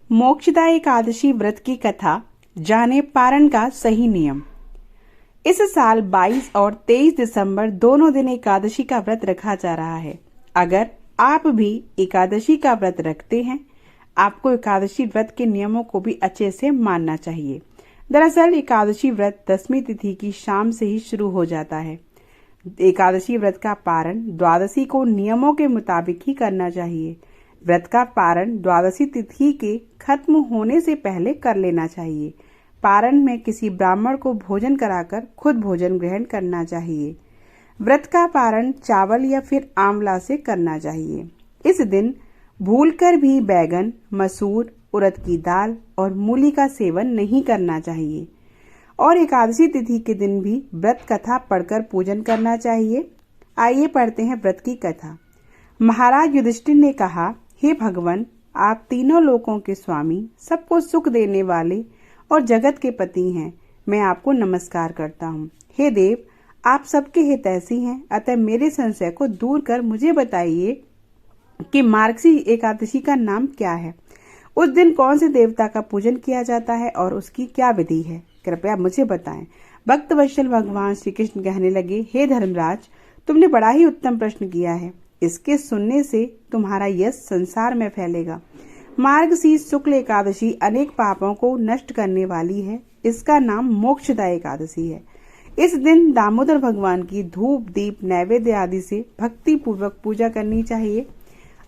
मोक्षदा एकादशी व्रत की कथा, जाने पारण का सही नियम। इस साल 22 और 23 दिसंबर दोनों दिन एकादशी का व्रत रखा जा रहा है। अगर आप भी एकादशी का व्रत रखते हैं, आपको एकादशी व्रत के नियमों को भी अच्छे से मानना चाहिए। दरअसल एकादशी व्रत 10वीं तिथि की शाम से ही शुरू हो जाता है। एकादशी व्रत का पारण द्वादशी को नियमों के मुताबिक ही करना चाहिए। व्रत का पारण द्वादशी तिथि के खत्म होने से पहले कर लेना चाहिए। पारण में किसी ब्राह्मण को भोजन कराकर खुद भोजन ग्रहण करना चाहिए। व्रत का पारण चावल या फिर आंवला से करना चाहिए। इस दिन भूलकर भी बैगन, मसूर, उड़द की दाल और मूली का सेवन नहीं करना चाहिए। और एकादशी तिथि के दिन भी व्रत कथा पढ़कर पूजन करना चाहिए। आइए पढ़ते हैं व्रत की कथा। महाराज युधिष्ठिर ने कहा, हे भगवान, आप तीनों लोकों के स्वामी, सबको सुख देने वाले और जगत के पति हैं। मैं आपको नमस्कार करता हूँ। हे देव, आप सबके हितैषी हैं, अतः मेरे संशय को दूर कर मुझे बताइए कि मार्गशीर्ष एकादशी का नाम क्या है। उस दिन कौन से देवता का पूजन किया जाता है और उसकी क्या विधि है, कृपया मुझे बताएं। भक्तवत्सल भगवान श्री कृष्ण कहने लगे, हे धर्मराज, तुमने बड़ा ही उत्तम प्रश्न किया है। इसके सुनने से तुम्हारा यश संसार में फैलेगा। मार्गशीर्ष शुक्ल एकादशी अनेक पापों को नष्ट करने वाली है। इसका नाम मोक्षदा एकादशी है। इस दिन दामोदर भगवान की धूप, दीप, नैवेद्य आदि से भक्ति पूर्वक पूजा करनी चाहिए।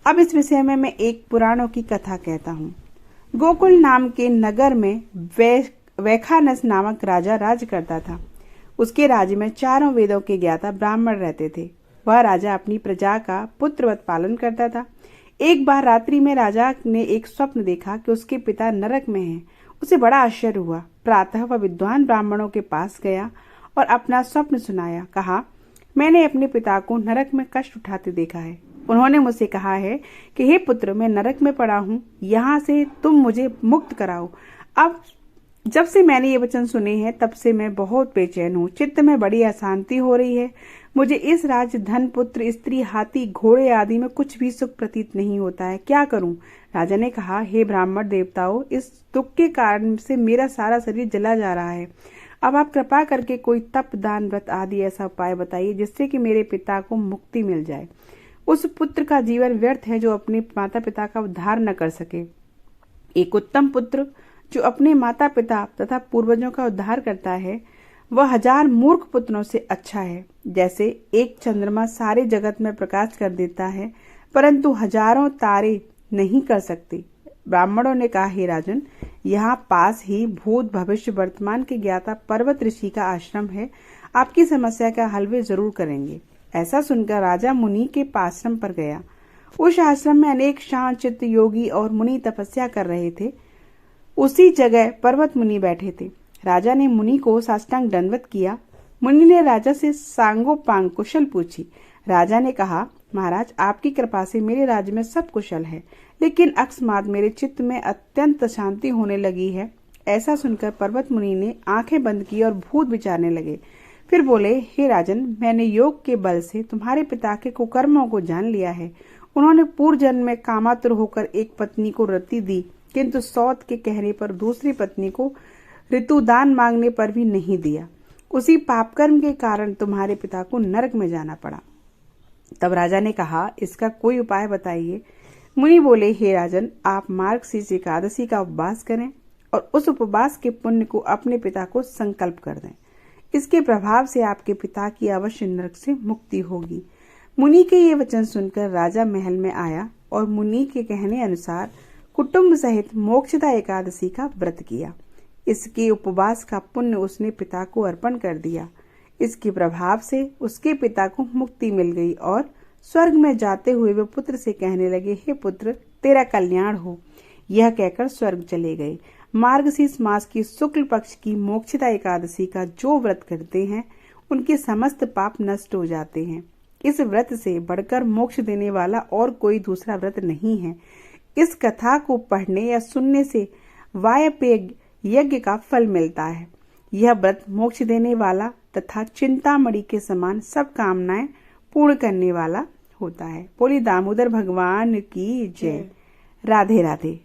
अब इस विषय में मैं एक पुराणों की कथा कहता हूँ। गोकुल नाम के नगर में वैखानस नामक राजा राज करता था। उसके राज्य में चारों वेदों के ज्ञाता ब्राह्मण रहते थे। वह राजा अपनी प्रजा का पुत्रवत पालन करता था। एक बार रात्रि में राजा ने एक स्वप्न देखा कि उसके पिता नरक में हैं। उसे बड़ा आश्चर्य हुआ। प्रातः वह विद्वान ब्राह्मणों के पास गया और अपना स्वप्न सुनाया। कहा, मैंने अपने पिता को नरक में कष्ट उठाते देखा है। उन्होंने मुझसे कहा है कि हे पुत्र, मैं नरक में पड़ा हूँ, यहाँ से तुम मुझे मुक्त कराओ। अब जब से मैंने ये वचन सुने हैं, तब से मैं बहुत बेचैन हूँ। चित्त में बड़ी अशांति हो रही है। मुझे इस राज्य, धन, पुत्र, स्त्री, हाथी, घोड़े आदि में कुछ भी सुख प्रतीत नहीं होता है। क्या करूं? राजा ने कहा, हे ब्राह्मण देवताओं, इस दुख के कारण से मेरा सारा शरीर जला जा रहा है। अब आप कृपा करके कोई तप, दान, व्रत आदि ऐसा उपाय बताइए जिससे कि मेरे पिता को मुक्ति मिल जाए। उस पुत्र का जीवन व्यर्थ है जो अपने माता पिता का उद्धार न कर सके। एक उत्तम पुत्र जो अपने माता पिता तथा पूर्वजों का उद्धार करता है, वह 1000 मूर्ख पुत्रों से अच्छा है। जैसे एक चंद्रमा सारे जगत में प्रकाश कर देता है, परंतु हजारों तारे नहीं कर सकते। ब्राह्मणों ने कहा, हे राजन, यहाँ पास ही भूत, भविष्य, वर्तमान के ज्ञाता पर्वत ऋषि का आश्रम है। आपकी समस्या का हल वे जरूर करेंगे। ऐसा सुनकर राजा मुनि के आश्रम पर गया। उस आश्रम में अनेक शांत चित्त योगी और मुनि तपस्या कर रहे थे। उसी जगह पर्वत मुनि बैठे थे। राजा ने मुनि को साष्टांग दंडवत किया। मुनि ने राजा से सांगोपांग कुशल पूछी। राजा ने कहा, महाराज, आपकी कृपा से मेरे राज्य में सब कुशल है, लेकिन अकस्मात मेरे चित्त में अत्यंत शांति होने लगी है। ऐसा सुनकर पर्वत मुनि ने आंखें बंद की और भूत विचारने लगे। फिर बोले, हे राजन, मैंने योग के बल से तुम्हारे पिता के कुकर्मों को जान लिया है। उन्होंने पूर्व जन्म में कामातुर होकर एक पत्नी को रति दी, किंतु सौत के कहने पर दूसरी पत्नी को ऋतुदान मांगने पर भी नहीं दिया। उसी पापकर्म के कारण तुम्हारे पिता को नरक में जाना पड़ा। तब राजा ने कहा, इसका कोई उपाय बताइए। मुनि बोले, हे राजन, आप मार्गशीर्ष एकादशी का उपवास करें और उस उपवास के पुण्य को अपने पिता को संकल्प कर दें। इसके प्रभाव से आपके पिता की अवश्य नरक से मुक्ति होगी। मुनि के ये वचन सुनकर राजा महल में आया और मुनि के कहने अनुसार कुटुंब सहित मोक्षदा एकादशी का व्रत किया। इसके उपवास का पुण्य उसने पिता को अर्पण कर दिया। इसके प्रभाव से उसके पिता को मुक्ति मिल गई और स्वर्ग में जाते हुए वे पुत्र से कहने लगे, हे पुत्र, तेरा कल्याण हो। यह कहकर स्वर्ग चले गए। मार्गशीर्ष मास की शुक्ल पक्ष की मोक्षदा एकादशी का जो व्रत करते हैं, उनके समस्त पाप नष्ट हो जाते हैं। इस व्रत से बढ़कर मोक्ष देने वाला और कोई दूसरा व्रत नहीं है। इस कथा को पढ़ने या सुनने से वायपेय यज्ञ का फल मिलता है। यह व्रत मोक्ष देने वाला तथा चिंतामणि के समान सब कामनाएं पूर्ण करने वाला होता है। बोली दामोदर भगवान की जय। राधे राधे।